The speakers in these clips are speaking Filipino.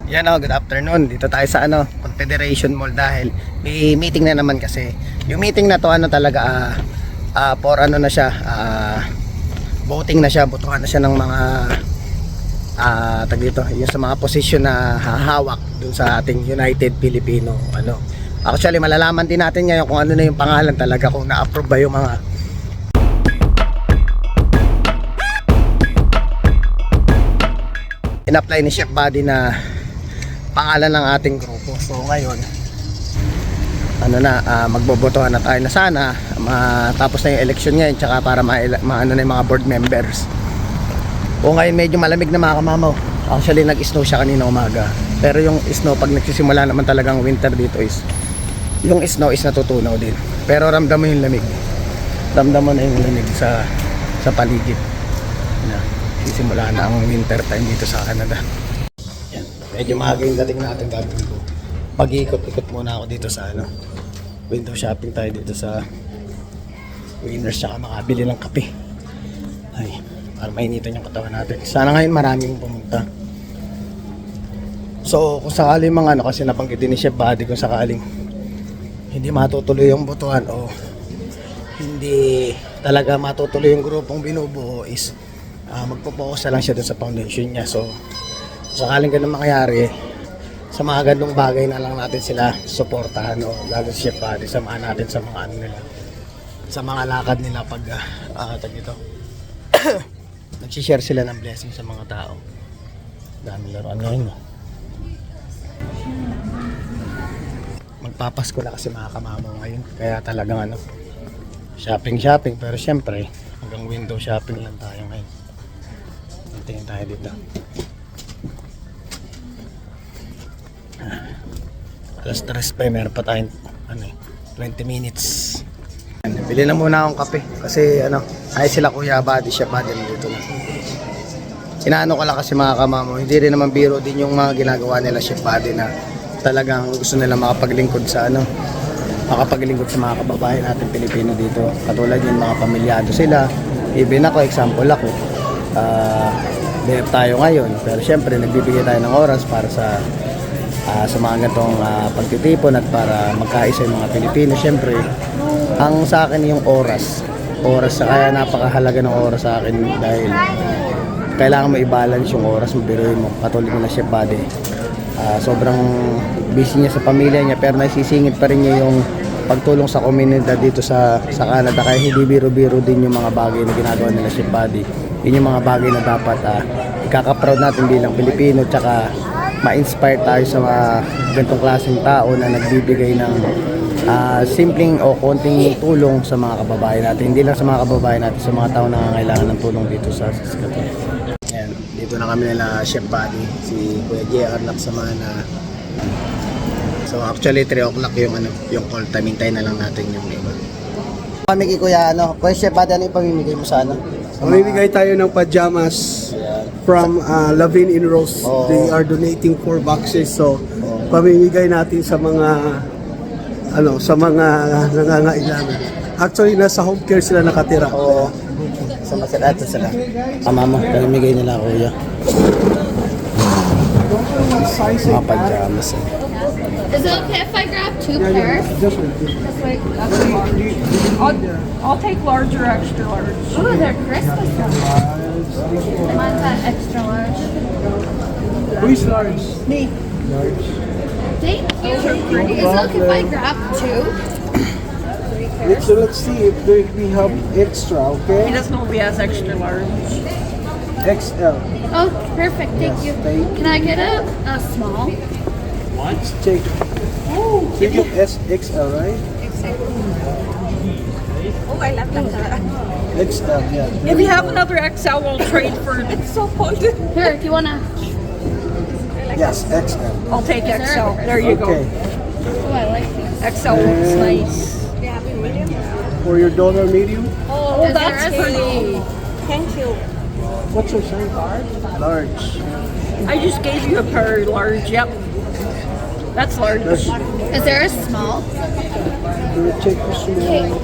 Yan o, good afternoon. Dito tayo sa Confederation Mall dahil may meeting na naman kasi. Yung meeting na to talaga for na siya, voting na siya, botohan na siya ng mga tag dito, yung sa mga posisyon na hahawak dun sa ating United Filipino Actually, malalaman din natin ngayon kung ano na yung pangalan talaga, kung na-approve ba yung mga in-apply ni Chef Buddy na pangalan ng ating grupo. So ngayon magbobotohan na tayo na sana matapos na yung election ngayon, tsaka para na yung mga board members. O ngayon medyo malamig na mga kamamaw. Actually nag-snow siya kanina umaga, pero yung snow pag nagsisimula naman talagang winter dito is yung snow is natutunaw din, pero ramdam mo yung lamig, ramdam mo na yung lamig sa paligid na sisimula na ang winter time dito sa Canada. Yan. Medyo maaga yung dating natin, gagawin ko pag-ikot-ikot muna ako dito sa window shopping tayo dito sa Winners, tsaka makabili ng kape para mainitan yung katawan natin. Sana ngayon maraming pumunta. So kung sakaling mga kasi nabanggit din ni Chef Buddy, kung sakaling hindi matutuloy yung botohan o hindi talaga matutuloy yung grupong binubuo is magpo-focus na lang siya dun sa foundation niya. So sakaling ganun mangyari, sa mga ganung bagay na lang natin sila suportahan, o lalo si Chef Buddy, samahan natin sa mga nila, sa mga lakad nila pag ito nagsishare sila ng blessing sa mga tao. Dami laruan ngayon magpapasko na kasi mga kamamaw ngayon, kaya talagang shopping, pero syempre hanggang window shopping lang tayo ngayon. Tingin tayo dito. Alas 3 pa, meron pa tayong 20 minutes. Bili na muna akong kape kasi ay sila Kuya Buddy, Chef Buddy dito na. Inaano ko lang kasi mga kamamo, hindi rin naman biro din yung mga ginagawa nila Chef Buddy na talagang gusto nila makapaglingkod sa makapaglingkod sa mga kababayan natin Pilipino dito. Katulad yung mga pamilyado sila. Even ako, example ako. There tayo ngayon, pero syempre nagbibigay tayo ng oras para sa mga ganitong pagtitipon at para magkaisa yung mga Pilipino. Syempre ang sa akin yung oras kaya napakahalaga ng oras sa akin, dahil kailangan mo i-balance yung oras mo. Biruin mo, katulad na Chef Buddy, sobrang busy niya sa pamilya niya, pero nasisingit pa rin niya yung pagtulong sa komunidad dito sa Canada. Kaya hindi biro-biro din yung mga bagay na ginagawa nila Chef Buddy. Yun yung mga bagay na dapat ikaka-proud natin bilang Pilipino, tsaka ma-inspire tayo sa mga ganitong klaseng tao na nagbibigay ng simpleng o konting tulong sa mga kababayan natin. Hindi lang sa mga kababayan natin, sa mga tao na nangangailangan ng tulong dito sa Saskatoon. Ayan, dito na kami nila Chef Buddy, si Kuya JR nagsamahan na. So actually 3 o'clock yung call time, hintayin na lang natin yung iba. Kami kay Kuya Kuya Chef Buddy, ano yung pamimigay mo sa Mamimigay tayo ng pajamas from Lavin in Rose. They are donating 4 boxes. So pamimigay natin sa mga nangangailangan. Actually nasa home care sila nakatira. Sa masalato sila. Mama, pamimigay nila Kuya. Mga pajamas. Is it okay if I grab 2 pairs? I'll take large or extra large. Ooh, they're Christmas ones. Mine's that extra large. Who's large? Me. Large. Thank you. Is it okay if I grab 2? So let's see if we have extra, He okay? doesn't know if he has extra large. XL. Oh, perfect. Thank you. Can I get a small? Let's take. Oh, you get XL, right? Oh, I love that. XL, yeah. If you have another XL, we'll trade for it. It's so fun. Here, if you wanna. Yes, XL. I'll take XL. There you Okay. Oh, I like these. go. XL looks nice. For your daughter, medium. Oh, Is that's there a pretty. Thank you. What's your size? Large. I just gave you a pair large. Yep. That's large. Is there a small? Do you check the small?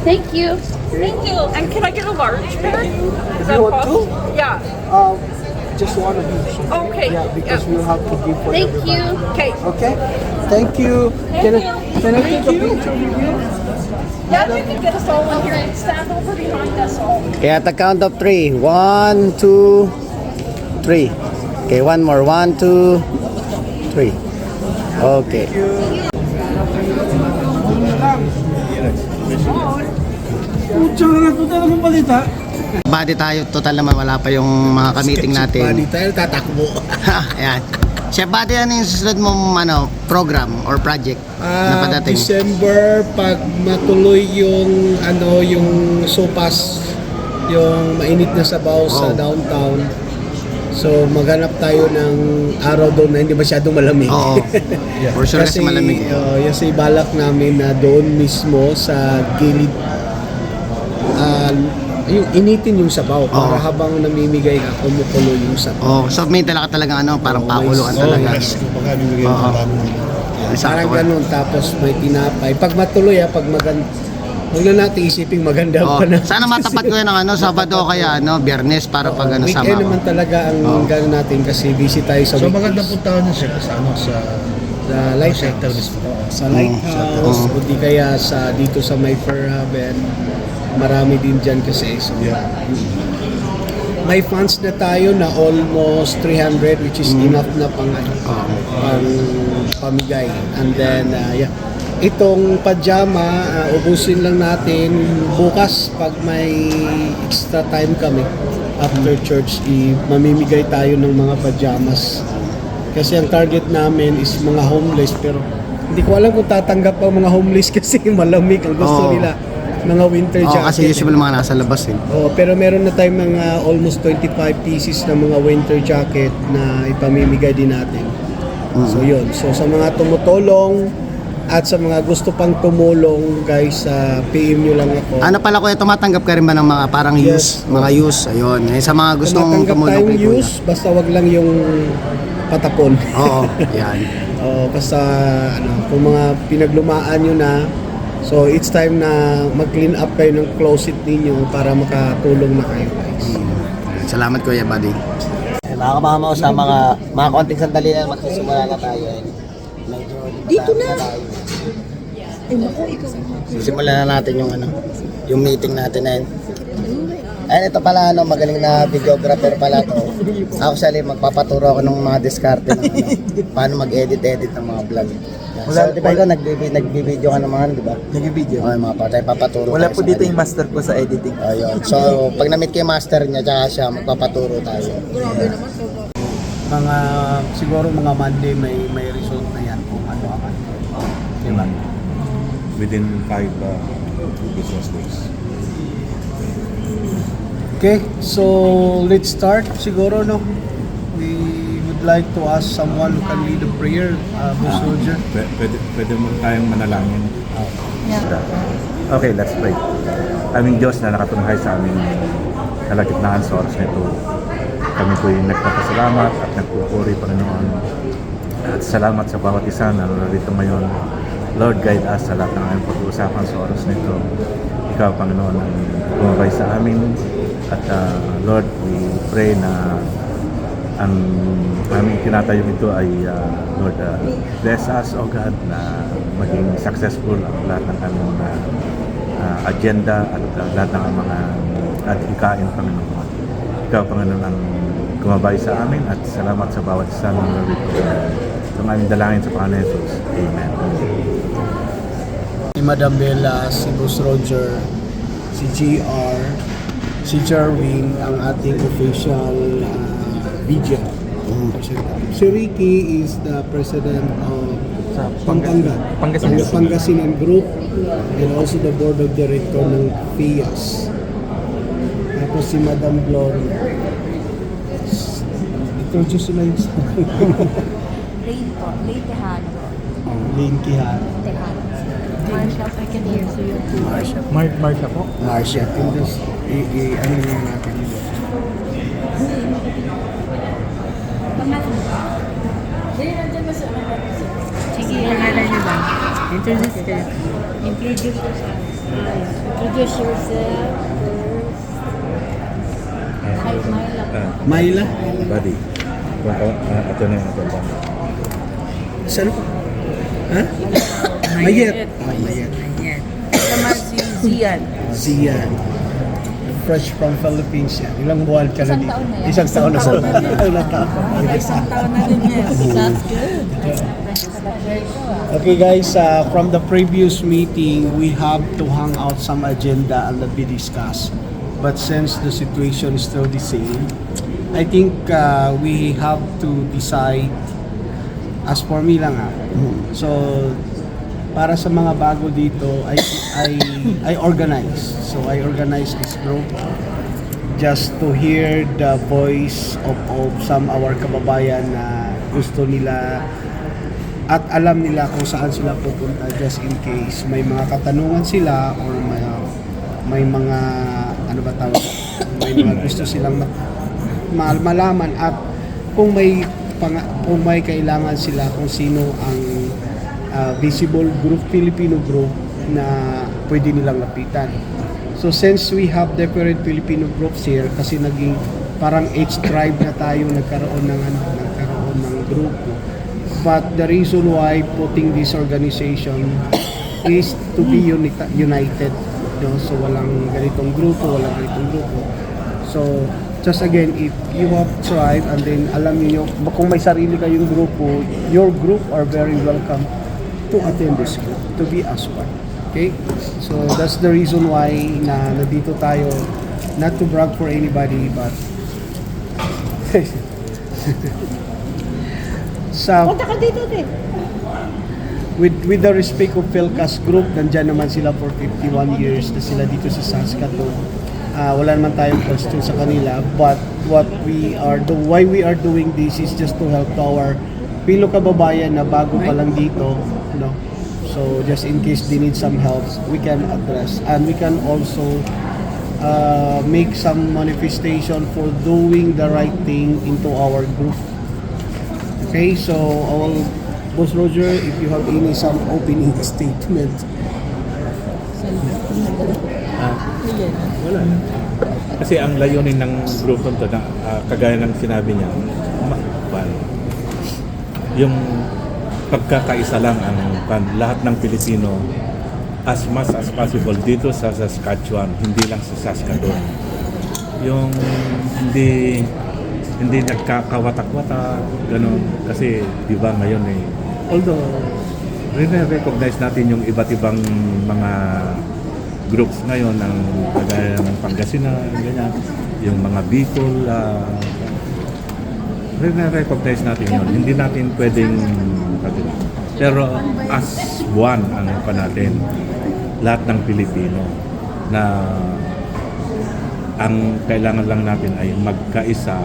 Thank you. Thank you. And can I get a large pair? Is that You want possible? two? Yeah. just one of you. So, Okay. yeah, because we'll have to give for Thank everybody. you. Okay. Okay. Thank you. Can I take a picture with you? Yeah, you can get us all in here. Stand over behind us all. Kaya at the count of 3. 1, 2, 3. Okay, one more. 1, 2, 3. Okay. Body tayo, total naman wala pa yung mga ka-meeting natin. Bali tayo, tatakbo. Ayan. Chef Buddy, ano yung susunod mong program or project na padating? December, pag matuloy yung yung sopas, yung mainit na sabaw sa downtown. So maghanap tayo ng araw doon na hindi masyadong malamig. Oo. For sure kasi malamig. Kasi balak namin na doon mismo sa gilid yung initin yung sabaw para habang namimigay ka, kumukulo yung sabaw. Oh, so may dala ka talaga parang pakuluan talaga. Parang ganun, tapos may tinapay. Pag matuloy pag maganda, huwag na natin isiping maganda Oh, pa na. sana matapat ko yan ng Sabado kaya Biyernes para pag sama Weekend ko. naman talaga ang gano'n natin kasi busy tayo sa So weekdays. magandang puntahan niya siya sa Sa Lighthouse. Sa Lighthouse, o di kaya dito sa may Fairhaven. Marami din dyan kasi. So, may funds na tayo na almost 300 which is enough na pang pamigay. And then, itong pajama, ubusin lang natin bukas pag may extra time kami after church, mamimigay tayo ng mga pajamas. Kasi ang target namin is mga homeless, pero hindi ko alam kung tatanggap ang mga homeless kasi malamig ang gusto nila. Mga winter jacket. Kasi usually mga nasa labas Pero meron na tayong mga almost 25 pieces na mga winter jacket na ipamimigay din natin. So yun. So sa mga tumutulong at sa mga gusto pang tumulong, guys, PM nyo lang ako. Ano pala kuya, tumatanggap ka rin ba ng mga parang use? Mga use, ayun. Sa mga gustong Tumatanggap tumulong tayong kay kuya. use, basta wag lang yung patapon. Oo, yan. Basta kung mga pinaglumaan nyo na, so it's time na mag-clean up kayo ng closet ninyo para makatulong na kayo, guys. Salamat Kuya Buddy. Mga kamamaw, sa mga konting sandali na magsisimula na tayo. Medyo dito na. Sisimulan na natin yung meeting natin na yun. Ayun, ito pala magaling na videographer pala to. Actually, magpapaturo ako ng mga diskarte ng paano mag-edit ng mga vlog. So, di ba ikaw nag-video ka ng mga di ba? Nag-video. Okay, mga patay, papaturo Wala tayo po sa dito kanya. yung master ko sa editing. Ayun. So, pag na-meet ko yung master niya, tsaka siya, magpapaturo tayo. Siguro mga Monday may result na yan kung ano. Diba? within 5 business days. Okay, so let's start. Siguro, we would like to ask someone who can lead a prayer, Boss Roger. Pwede mo tayong manalangin. Okay, let's pray. Aming Diyos na nakatunghay sa aming kalagitnaan sa oras nito. Kami po yung nagpapasalamat at nagpupuri, Panginoon. At salamat sa bawat isa na narito ngayon. Lord, guide us sa lahat ng aming pag-uusapan sa oras nito. Ikaw, Panginoon, ang gumabay sa amin. At Lord, we pray na ang aming tinatayong ito ay Lord, bless us, O God, na maging successful ang lahat ng aming agenda at lahat ng mga adhikain, Panginoon. Ikaw, Panginoon, ang gumabay sa amin at salamat sa bawat isa na narito. Ito ang aming dalangin sa Panginoon Jesus. Amen. Si Madam Bella, si Boss Roger, si GR, si Jarwin, ang ating official video. Si Ricky is the president of Pangasinan Group and also the board of director ng PIAS. Tapos si Madam Gloria. Introduce sila yung Rain po. Rain Tejano po. Lane Quijano. Tejano. Marshall, I can hear you. Marsha po. Marcia. Ano yung natin yun? Sige, pangalan niyo ba? Introduce ka. Introduce yourself. Introduce yourself first. Myla? Buddy. Ito na yung ito. Saan po? Ha? Mayet. Mayet. Naman si Zian. Zian. Fresh from Philippines yan. Ilang buwan ka na dito? Isang taon na yan. Isang taon na. Isang taon na din yan. That's good. Okay guys, from the previous meeting, we have to hang out some agenda and be discussed. But since the situation is still the same, I think we have to decide as for me lang So, para sa mga bago dito, I organize. So, I organize this group just to hear the voice of some our kababayan na gusto nila at alam nila kung saan sila pupunta just in case may mga katanungan sila or may mga ano ba tawag, may mga gusto silang malaman at kung may kailangan sila kung sino ang visible group, Filipino group na pwede nilang lapitan. So since we have different Filipino groups here kasi naging parang each tribe na tayo nagkaroon ng grupo. But the reason why putting this organization is to be united. So walang ganitong grupo, So just again, if you have tribe and then alam niyo kung may sarili kayong grupo, your group are very welcome to attend this group, to be as one. Okay? So that's the reason why na nandito tayo, not to brag for anybody, but Punta ka dito din. with the respect of Philcas Group, nandyan naman sila for 51 years na sila dito sa Saskatoon. Wala naman tayong question sa kanila, but why we are doing this is just to help to our Pilo kababayan na bago pa lang dito, no? So just in case they need some help, we can address and we can also make some manifestation for doing the right thing into our group. Okay, so Boss Roger, if you have some opening statement. Wala. Kasi ang layunin ng grupo to na kagaya ng sinabi niya, yung pagkakaisa lang ang lahat ng Pilipino as much as possible dito sa Saskatchewan, hindi lang sa Saskatoon. Yung hindi nagkakawatak-watak, gano'n. Kasi, di ba, ngayon although, recognize natin yung iba't ibang mga groups ngayon ng kagaya ng Pangasinan, ganyan, yung mga Bicol, recognize natin yun. Hindi natin pwedeng, pero as one ang natin, lahat ng Pilipino, na ang kailangan lang natin ay magkaisa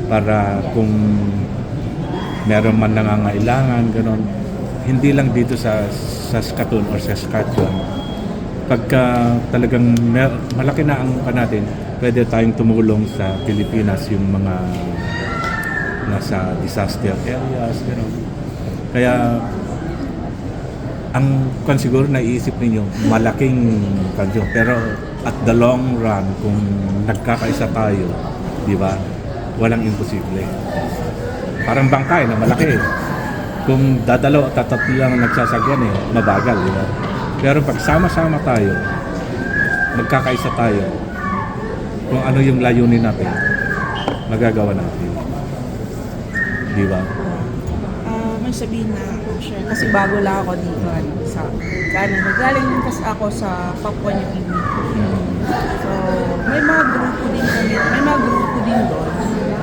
para kung meron man nangangailangan, gano'n, hindi lang dito sa Saskatoon or Saskatchewan. Pagka talagang malaki na ang natin, pwede tayong tumulong sa Pilipinas, yung mga nasa disaster areas, gano'n. Kaya ang siguro naiisip ninyo, malaking kanyo. Pero at the long run, kung nagkakaisa tayo, di ba, walang imposible. Parang bangkay na malaki. Kung dadalo at tatlo lang nagsasagwan mabagal, di ba? Pero pag sama-sama tayo, magkakaisa tayo, kung ano yung layunin natin, magagawa natin. Di ba? May sabihin na ako share kasi bago lang ako dito sa Canada. Galing din kasi ako sa Papua New Guinea. So, may mga grupo din doon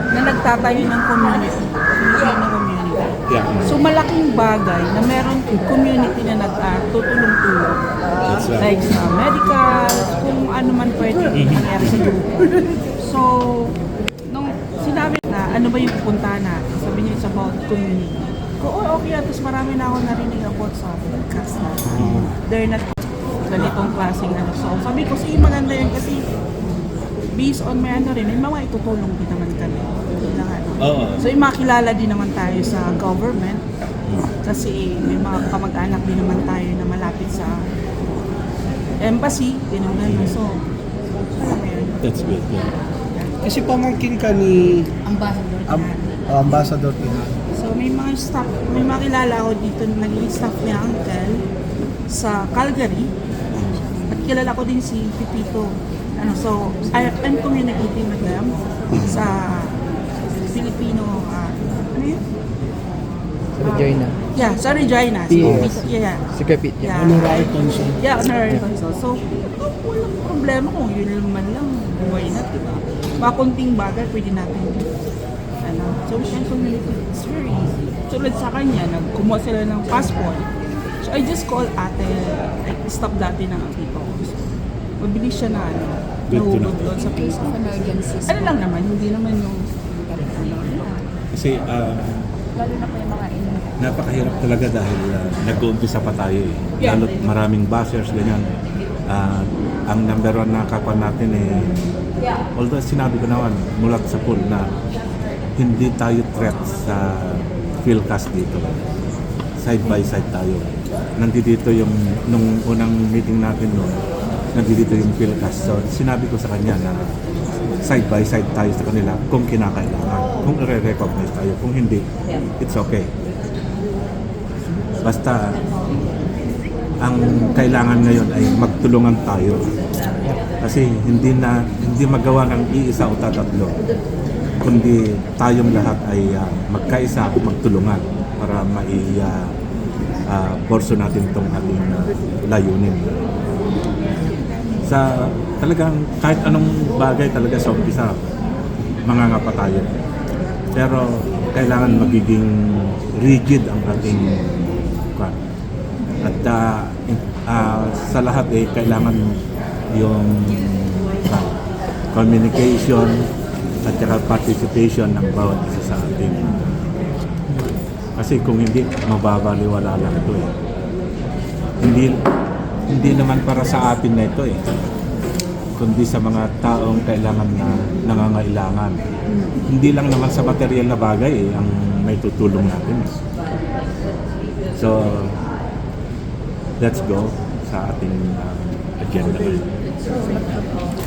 na nagtatayo ng community, Filipino community. Yeah. So, malaking bagay na meron community na nagtutulong-tulong. That's right. Like sa medical, kung ano man pwede mangyari sa grupo. So, nung sinabi na ano ba yung pupuntahan natin, sabi niya it's about community. Okay, tapos marami na ako narinig about sa podcast na they're not ganitong klaseng ano. So, sabi ko, sige, maganda yun kasi based on may ano rin, may mga itutulong din naman kami. So, makilala din naman tayo sa government kasi may mga kamag-anak din naman tayo na malapit sa embassy, din naman. So, alam mo yun. That's good. Yeah. Kasi pamangkin ka ni Ambassador. Ambassador Tinalo. So may mga staff, may mga kilala ako dito na naging staff ni Uncle sa Calgary. At kilala ko din si Pipito. So I'm communicating with them sa Filipino, ano yun? Regina. Yeah, sa Regina. Si Yes. Pipito, yeah. Si Kapit niya. Yeah. Honorary consul. Yeah, honorary consul. So, walang problema kung yun naman lang. Why not, diba? Mga kunting bagay, pwede natin so we can communicate. It's very easy. Tulad sa kanya, kumuha sila ng passport. So, I just call ate, stop dati ng tito ko. So, mabilis siya na, Good to nahugod know. doon sa Case place. of emergencies. Ano lang naman, hindi naman yung, Kasi Lalo na po yung mga napakahirap talaga dahil nag-uumpisa pa tayo eh. Yeah. Lalo't maraming bashers, ganyan. Ang number one na kakwan natin although sinabi ko naman mulat sa pool na hindi tayo threat sa PhilCast dito. Side by side tayo. Nandito yung, nung unang meeting natin noon, nandito yung PhilCast. So sinabi ko sa kanya na side by side tayo sa kanila kung kinakailangan. Kung i-recognize tayo. Kung hindi, it's okay. Basta, ang kailangan ngayon ay magtulungan tayo. Kasi hindi magawa ng iisa o tatlo. Kundi tayong lahat ay magkaisa at magtulungan para borso natin itong ating layunin. Sa talagang kahit anong bagay talaga sa umpisa, mangangapa tayo. Pero kailangan magiging rigid ang ating kwan. At sa lahat kailangan yung communication at saka participation ng bawat isa sa ating. Kasi kung hindi, mababaliwala lang ito eh. Hindi naman para sa atin na ito eh, kundi sa mga taong kailangan na nangangailangan. Hindi lang naman sa material na bagay ang may tutulong natin. So, let's go sa ating agenda.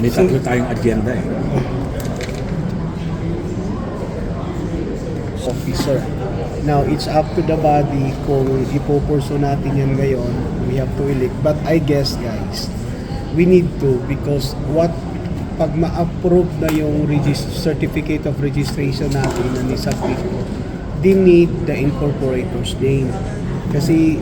May tatlo tayong agenda eh. Officer. Now, it's up to the body kung ipopurso natin yan ngayon. We have to elect. But I guess, guys, we need to because pag ma-approve na yung certificate of registration natin na ni-submit ko, they need the incorporator's name. Kasi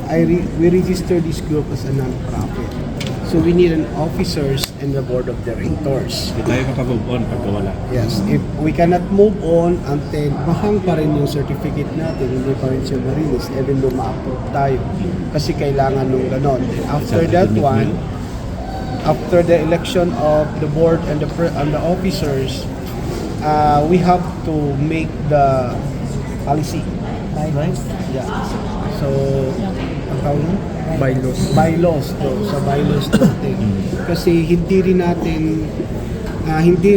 we register this group as a non-profit. So we need an officers and the board of directors. Hindi tayo makapag-move on pagka wala. Yes, if we cannot move on until mahang pa rin yung certificate natin, hindi pa rin siya marilis, even though ma-approve tayo. Kasi kailangan nung ganon. After that one, after the election of the board and the officers, we have to make the policy. Right? Yeah. So, ang tawag mo? Bylaws to, sa bylaws natin. Kasi hindi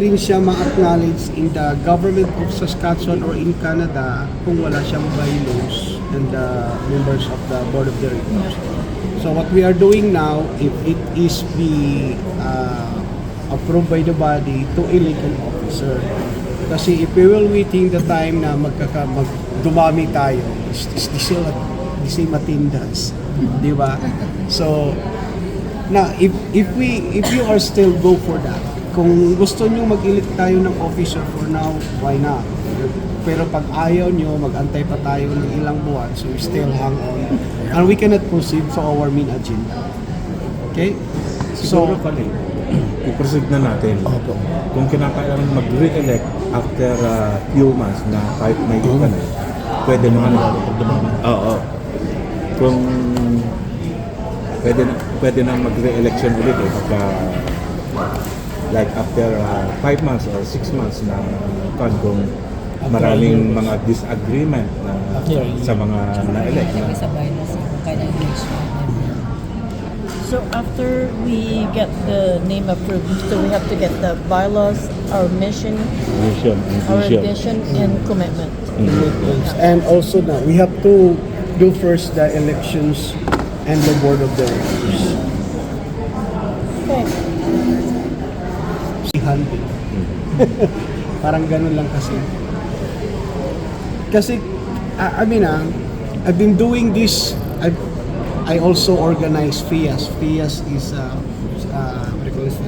rin siya ma-acknowledge in the government of Saskatchewan or in Canada kung wala siyang bylaws and the members of the board of directors. So what we are doing now, if it is approved by the body to elect an officer. Kasi if we will waiting the time na dumami tayo, it's the same attendance. Di ba? So, now, if you are still go for that, kung gusto nyo mag-elect tayo ng officer for now, why not? Pero pag ayaw nyo, mag-antay pa tayo ng ilang buwan, so we still hang on. And we cannot proceed to our main agenda. Okay? Siguro pala i-proceed na natin. Kung kinakailangan mag-re-elect after few months na kahit may iba na, pwede naman. Oo. Kung pwede na mag-re-election ulit pagka like after 5 months or 6 months na kung maraming mga disagreement na sa mga na-elect na. So after we get the name approved, so we have to get the bylaws, our mission, our vision, and commitment. And also now, we have to do first the elections and the board of directors. Okay. Parang ganun lang kasi. Kasi, I've been doing this. I also organize FIAS. FIAS is, what do you call this?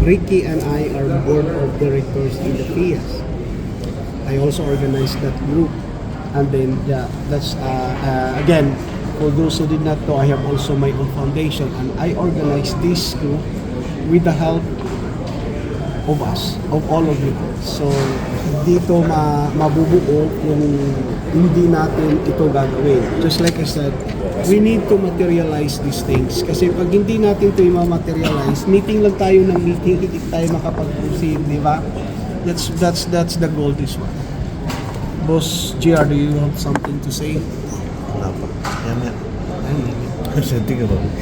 Ricky and I are board of directors in the FIAS. I also organize that group. And then, that's, again, for those who did not know, I have also my own foundation. And I organize this group with the help of us, of all of you. So, dito mabubuo kung hindi natin ito gagawin. Just like I said, we need to materialize these things. Kasi pag hindi natin ito i-materialize, meeting lang tayo ng meeting, hindi tayo makapag-proceed, di ba? That's the goal this one. Boss GR, do you have something to say? Wala pa. Yan. Something about it.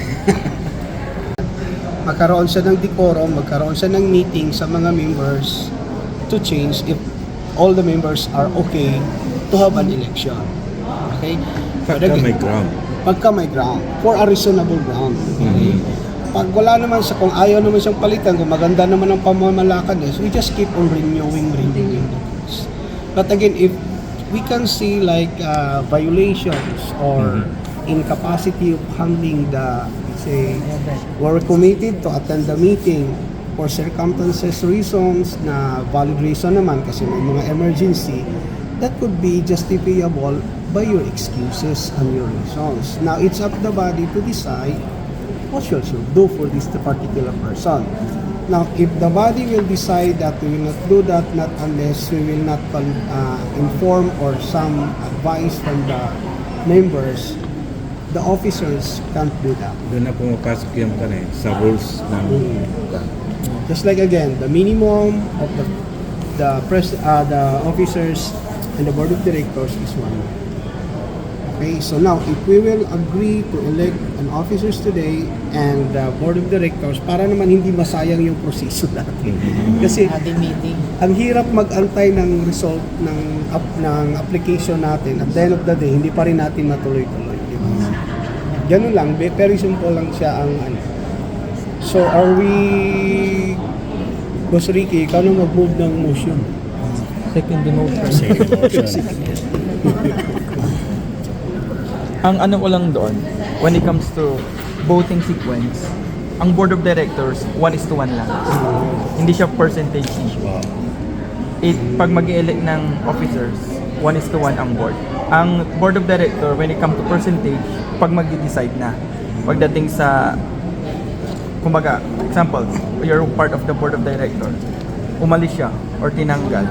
Magkaroon siya ng decorum, magkaroon siya ng meeting sa mga members to change if all the members are okay to have an election. Okay? But Pagka again, may ground. pagka may ground, for a reasonable ground. Okay? Pag wala naman siya, kung ayaw naman siyang palitan, kung maganda naman ang pamamalakad niya, so we just keep on renewing the rules. But again, if we can see like violations or incapacity of handling the, say, we're committed to attend the meeting for circumstances reasons na valid reason naman kasi may mga emergency, that could be justifiable by your excuses and your reasons. Now, it's up to the body to decide what should do for this particular person. Now, if the body will decide that we will not do that, not unless we will not inform or some advice from the members, the officers can't do that. Doon na pumapasok yung sa rules ng Just like again, the minimum of the officers and the board of directors is 1 year. Okay, so now if we will agree to elect an officers today and the board of directors, para naman hindi masayang yung proseso natin. Kasi The meeting. ang hirap mag-antay ng result ng application natin. At the end of the day, hindi pa rin natin matuloy-tuloy. Di ba? Ganun lang, very simple lang siya ang ano. So are we, Boss Ricky, ikaw na mag-move ng motion. Second motion. Ang ano ko lang doon, when it comes to voting sequence, ang board of directors, 1:1 lang. Hindi siya percentage issue. Pag mag-elect ng officers, 1:1 ang board. Ang board of director, when it comes to percentage, pag mag-decide na, pagdating sa, kumbaga, example, you're part of the board of director, umalis siya or tinanggal,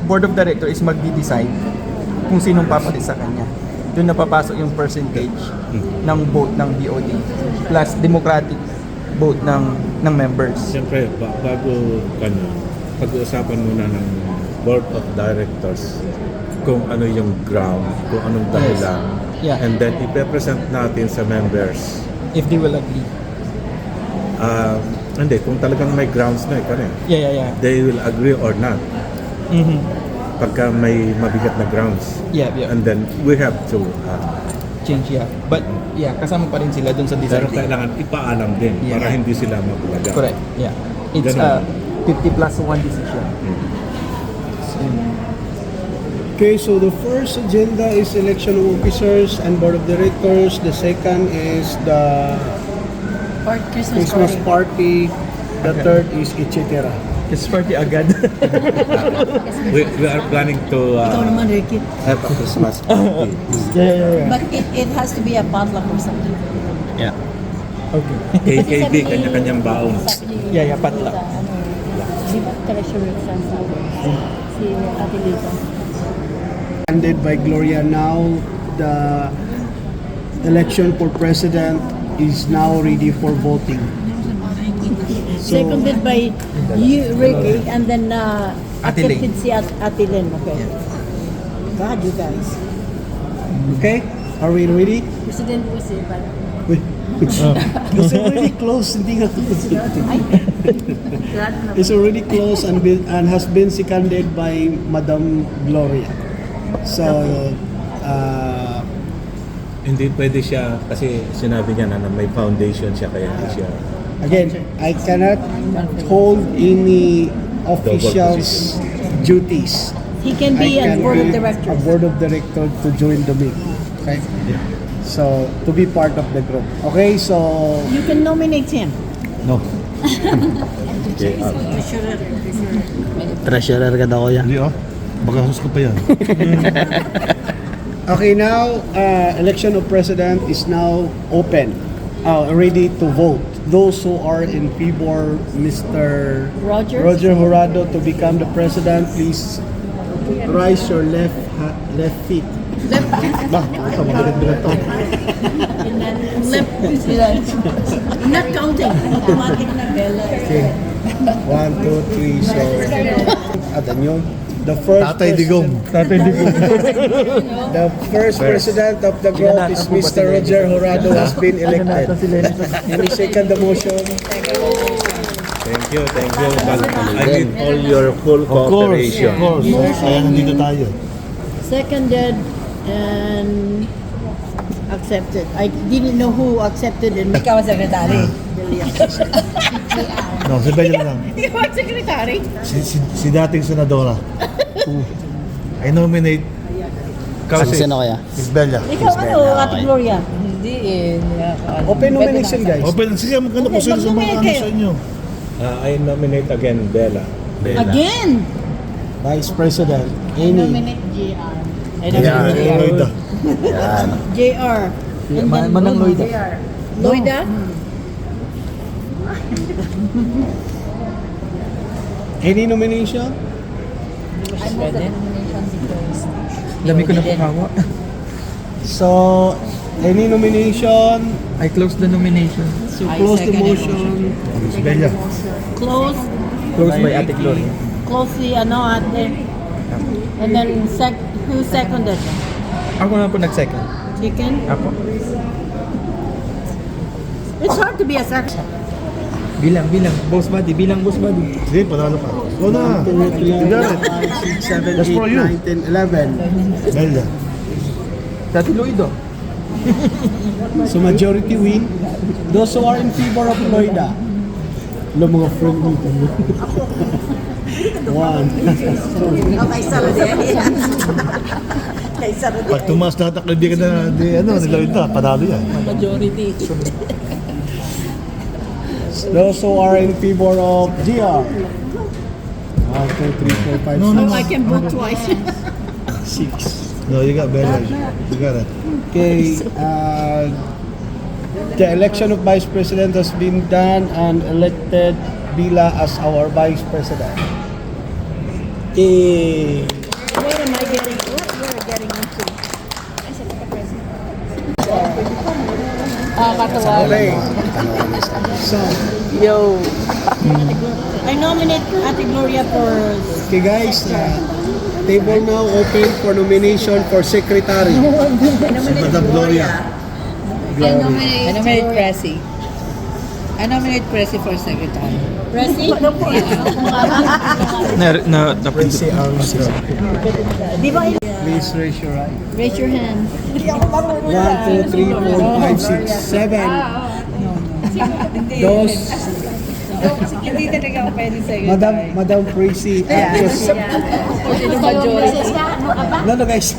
board of director is mag-decide kung sinong papalit sa kanya. Doon na papasok yung percentage ng vote ng BOD plus democratic vote ng members. Siyempre, bago pag-uusapan muna ng board of directors kung ano yung ground, kung anong dahilan, Yeah. and then ipe-present natin sa members. If they will agree. Hindi, kung talagang may grounds na Yeah. they will agree or not. Pagka may mabigat na grounds. Yeah. And then we have to Change, yeah. But, yeah, kasama pa rin sila dun sa pero deciding. kailangan ipaalam din Yeah. para hindi sila mabulaga. Correct, yeah. It's Ganun. 50+1 decision. Okay, so the first agenda is election of officers and board of directors. The second is the Christmas party. The third is etc. Kasi party agad. We are planning to Ikaw naman, Ricky. have a Christmas party. Yeah. But it has to be a potluck or something. Yeah. Okay. KKB, kanya-kanyang baon. Yeah, patla. Di ba treasurer sa si Ate Lita? Funded by Gloria now. The election for president is now ready for voting. So, Seconded by you, Ricky, and then Ate Lynn. accepted si Ate Lynn. Okay. God, you guys. okay, are we ready? President was it, but It's already close. Hindi nga It's already close and has been seconded by Madam Gloria. So, Hindi pwede siya, kasi sinabi niya na may foundation siya, kaya hindi siya. again, I cannot hold any officials' duties. He can I be a can board of be a directors. board of director to join the MIG. Okay? So, to be part of the group. Okay, so You can nominate him. No. Treasurer ka daw kuya. Hindi oh. Baka ko pa yan. okay, now election of president is now open. Ready to vote. Those who are in favor, Mr. Roger? Jurado to become the president, please raise your left feet. Left Not counting. Okay. 1, 2, 3, so adan yun. The first Tatay Digong. The first president of the group is Mr. Roger Jurado has been elected. Any second the motion? Thank you. But I need all your full cooperation. Of course. Kaya nandito tayo. Seconded and accepted. I didn't know who accepted and ikaw ang secretary. No, si Bella lang. Ikaw ang secretary? Si dating senadora. I nominate Sino kaya? Miss Bella. Ikaw ano, Ate Gloria? Open nomination, guys. Open, sige, magkano po sila sa mga ano sa inyo? I nominate again Bella. Again? Vice President, any. JR. Lloyda. Yan. JR. And then Manang Lloyda. Lloyda? Any nomination? Dami ko na pakawa. So, any nomination? I close the nomination. So, close the motion. Miss Bella. Close. Closed by Ate Gloria. Close si ano ate. And then who seconded? Ako na po nag-second. Chicken? Ako. It's hard to be a second. Bilang. Boss buddy. Bilang boss buddy. Sige, panalo ka. Go na. 2, 3, You got it. 4, 5, 6, 7, That's for 8, you. 9, 10, 11. Bella. Ate Lloyda. So, majority win. Those who are in favor of Lloyda. Alam mga friend dito. 1. Pag tumaas lahat ang kaibigan na ni Lloyda, panalo yan. Majority. Those who are in favor of GR. 1, 2, 3, 4, 5, 6. No, no, no. I can vote twice. 6. No, you got Bella. You got it. Okay, the election of Vice President has been done and elected Bila as our Vice President. Okay. What am I getting? What we're getting into? Okay. So, Yo. I nominate Ate Gloria for okay guys, table now open for nomination for secretary. Si Madam Gloria. I nominate Pressy. I nominate Pressy for secretary. Pressy? Presi Armstrong. Di ba? Please raise your right. Raise your hand. 1, 2, 3, 4, 5, 6, 7. Those Hindi talaga ako pwede secretary. Madam Presi just no guys,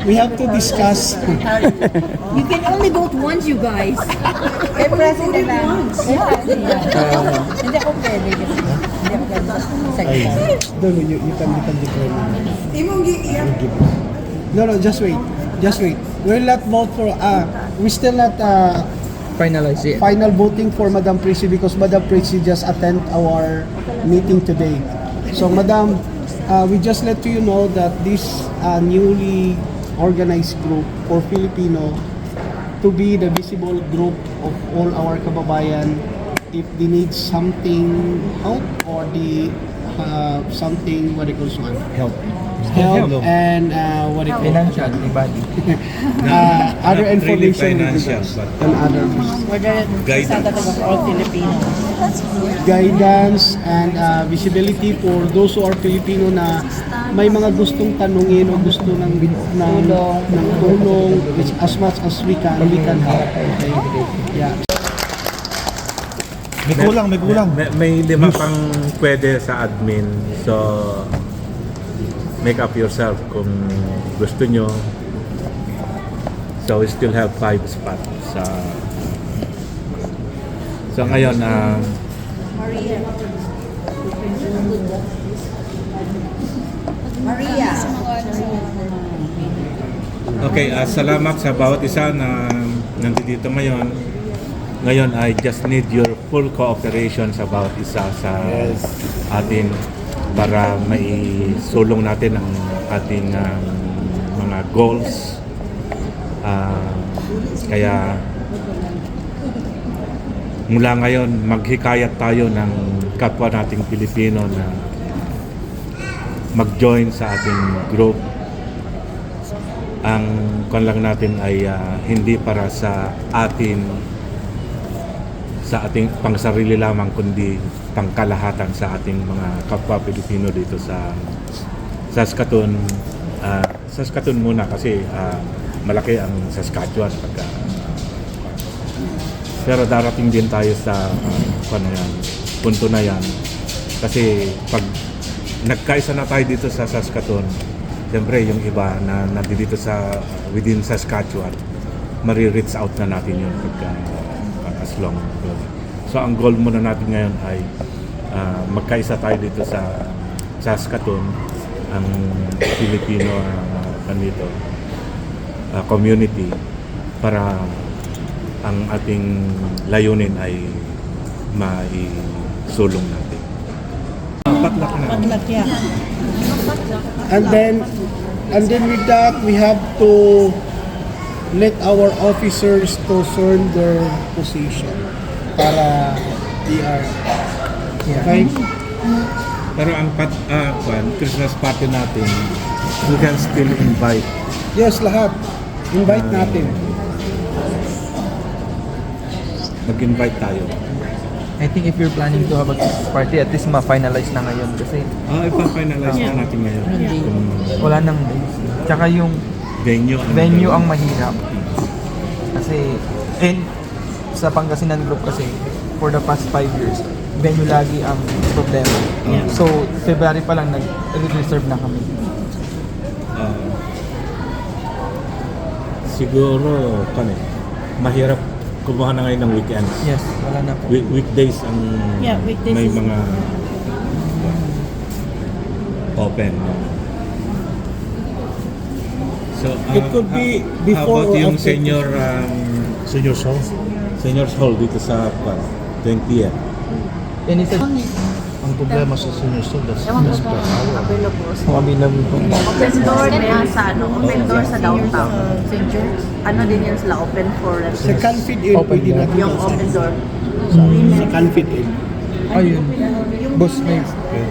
we have to discuss. You can only vote once, you guys. Kay president lang. Hindi ako pwede. Hindi ako pwede. Secretary. No, you can declare. Imong giiyak. No, just wait. We'll not vote for we still not Finalize it. final voting for Madam Presi because Madam Presi just attend our meeting today. So Madam, we just let you know that this newly organized group for Filipino to be the visible group of all our kababayan if they need something help or the something what do you call it? Help. Help and what do you call it? Financial, body. Other Not really information financial, with but and other We're the representative of all Filipinos. guidance and visibility for those who are Filipino na may mga gustong tanungin o gusto ng tulong which as much as we can help. Okay? Yeah. May kulang, may kulang. May 5 pang pwede sa admin. So, make up yourself kung gusto nyo. So, we still have 5 spots sa... So, ngayon, okay, salamat sa bawat isa na nandito ngayon. Ngayon, I just need your full cooperation sa bawat isa sa atin para may sulong natin ang ating mga goals. Kaya mula ngayon, maghikayat tayo ng kapwa nating Pilipino na mag-join sa ating group. Ang lang natin ay hindi para sa ating pangsarili lamang, kundi pangkalahatan sa ating mga kapwa Pilipino dito sa Saskatoon. Saskatoon muna kasi malaki ang Saskatchewan pero darating din tayo sa punto na yan kasi pag nagkaisa na tayo dito sa Saskatoon, siyempre yung iba na nandito sa within Saskatchewan, mari-reach out na natin yun as long. So ang goal muna natin ngayon ay magkaisa tayo dito sa Saskatoon, ang Filipino community, para ang ating layunin ay maisulong natin. Patlak na. Patlak, yeah. And then with that, we have to let our officers to turn their position para PR. Okay? Pero ang Christmas party natin, we can still invite. Yes, lahat. Invite natin. Mag-invite tayo. I think if you're planning to have a Christmas party, at least ma-finalize na ngayon kasi Ipa-finalize na natin ngayon. Kung wala nang days. Tsaka yung venue ang mahirap. Kasi, and sa Pangasinan Group kasi, for the past 5 years, venue lagi ang problema. So, February pa lang nag-reserve na kami. Siguro, mahirap kumuha na ngayon ng weekends. Yes, wala na po. Weekdays ang weekdays may is- mga open. So, It could be before how about or yung after Senior Hall. seniors hall dito sa 20th? And it's Ang problema sa Senior Hall, that's per hour. available po. Open door din sa open door sa downtown. St. George. Ano din yun sila, open for Sa Canfit Inn, Open pwede door. natin. yung open door. Sa Canfit Inn. Ayun. Boss,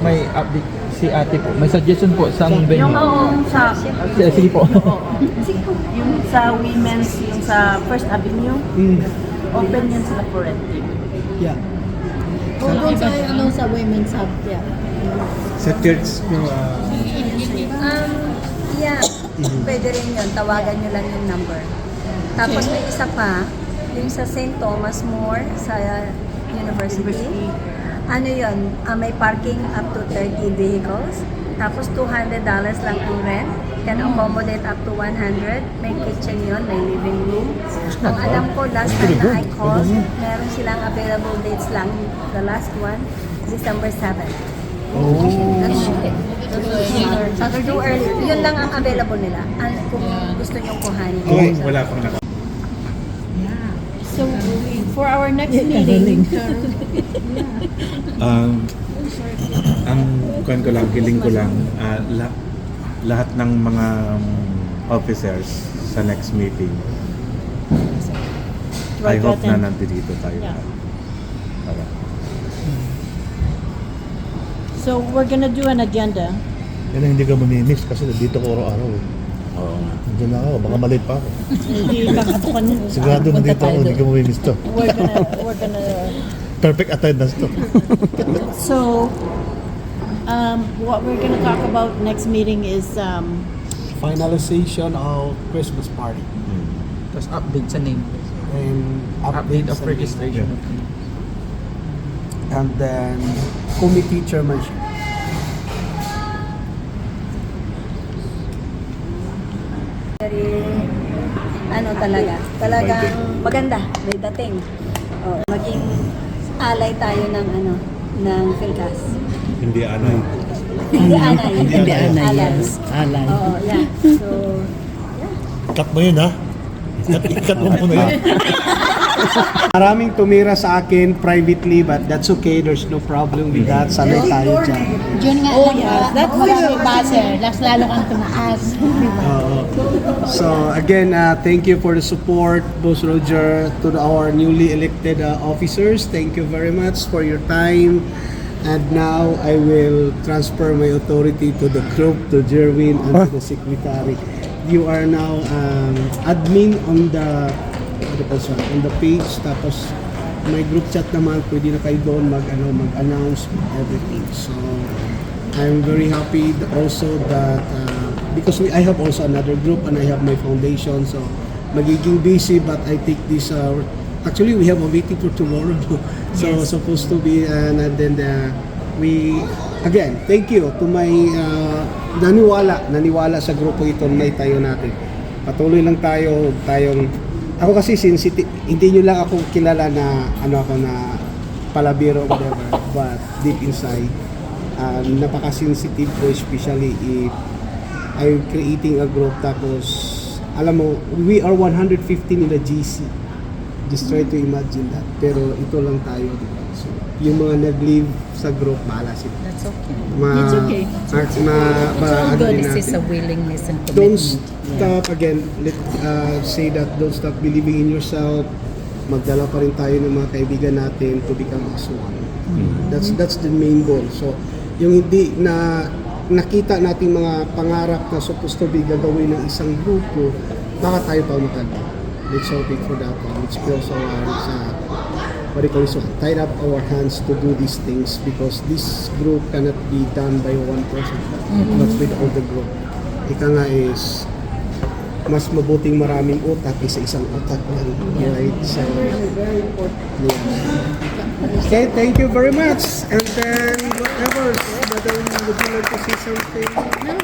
may update si ate po. May suggestion po sa venue. Yung sa Sige po. yung sa women's, yung sa First Avenue, open yun sila for renting. Yeah. Doon sa, sa women's hub, yeah. Sa church nyo, Yeah, pwede rin yun. Tawagan nyo lang yung number. Tapos may isa pa, yung sa St. Thomas More sa University. Ano yun, may parking up to 30 vehicles. Tapos $200 lang ang rent. Can accommodate up to 100. May kitchen yun, may living room. Ang alam ko, last time na I called, meron silang available dates lang. The last one, December 7. That's too early. Yun lang ang available nila. Kung gusto nyo kuhanin. kung wala pang So, for our next meeting, ang hiling ko lang, lahat ng mga officers sa next meeting, I hope na nandito tayo. Yeah. Para. so we're gonna do an agenda. Yan ang hindi ka mamimiss kasi nandito ko araw-araw. Oo. Nandiyan na ako, baka malate pa ako. Hindi kakatukan yun. Sigurado Punta nandito ako, tayo hindi ka doon. mamimiss to. We're gonna Perfect attendance to. So, what we're gonna talk about next meeting is Finalization of Christmas party. Tapos update sa name. And Update of sa- registration. and then committee chairmanship. Very, ano talagang maganda, may dating. Oh, maging alay tayo ng ng Philcas. Hindi anay. Hindi anay. Hindi anay, Alay. yes. Alay. Oo, yeah. So, Cut mo yun ha? Cut mo muna yun. Maraming tumira sa akin privately, but that's okay. There's no problem with that. Sanay tayo dyan. Yun nga, that's the buzzer. Lalo kang tumaas. So again, thank you for the support, Boss Roger, to our newly elected officers. Thank you very much for your time. And now I will transfer my authority to the group, to Jerwin, and to the secretary. You are now admin on the page. Tapos may group chat naman, pwede na kayo doon mag-announce everything. So I'm very happy also that because I have also another group and I have my foundation, so magiging busy, but I take this actually we have a meeting for tomorrow. So supposed to be and then we again thank you to my naniwala sa grupo ito, may tayo natin. Patuloy lang tayong ako kasi sensitive, hindi nyo lang ako kilala na ako na palabiro or whatever, but deep inside napaka-sensitive ko, especially if I'm creating a group tapos alam mo, we are 115 in the GC. Just try to imagine that. Pero ito lang tayo, diba? So, yung mga nag-leave sa group, bahala sila. That's okay. It's okay. It's all good. It's a willingness and Don't commitment. stop, again, say that, don't stop believing in yourself. Magdala pa rin tayo ng mga kaibigan natin to become as one. That's the main goal. So, yung hindi na nakita nating mga pangarap na supposed to be gagawin ng isang grupo, baka tayo pa matagal. Let's hope for that one. Let's close our tied up our hands to do these things, because this group cannot be done by one person, but with all the group. Ika nga is mas mabuting maraming utak kaysa isang utak lang. Right? So, very important. Yeah. Okay, thank you very much. And then whatever, Madam, would you like to say something? No,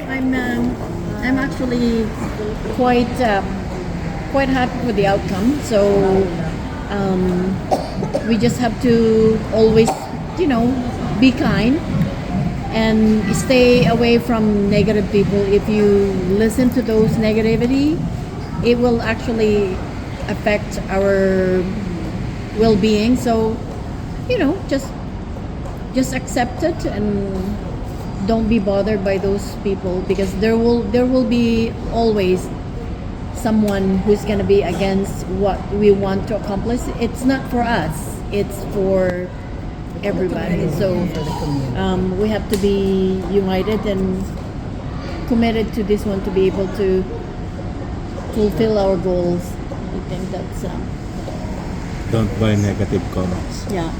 I'm actually quite happy with the outcome. So we just have to always, be kind and stay away from negative people. If you listen to those negativity, it will actually affect our well-being. So, just accept it and don't be bothered by those people, because there will be always someone who's going to be against what we want to accomplish. It's not for us, it's for everybody. So we have to be united and committed to this one to be able to fulfill our goals. I think that's Don't buy negative comments. yeah.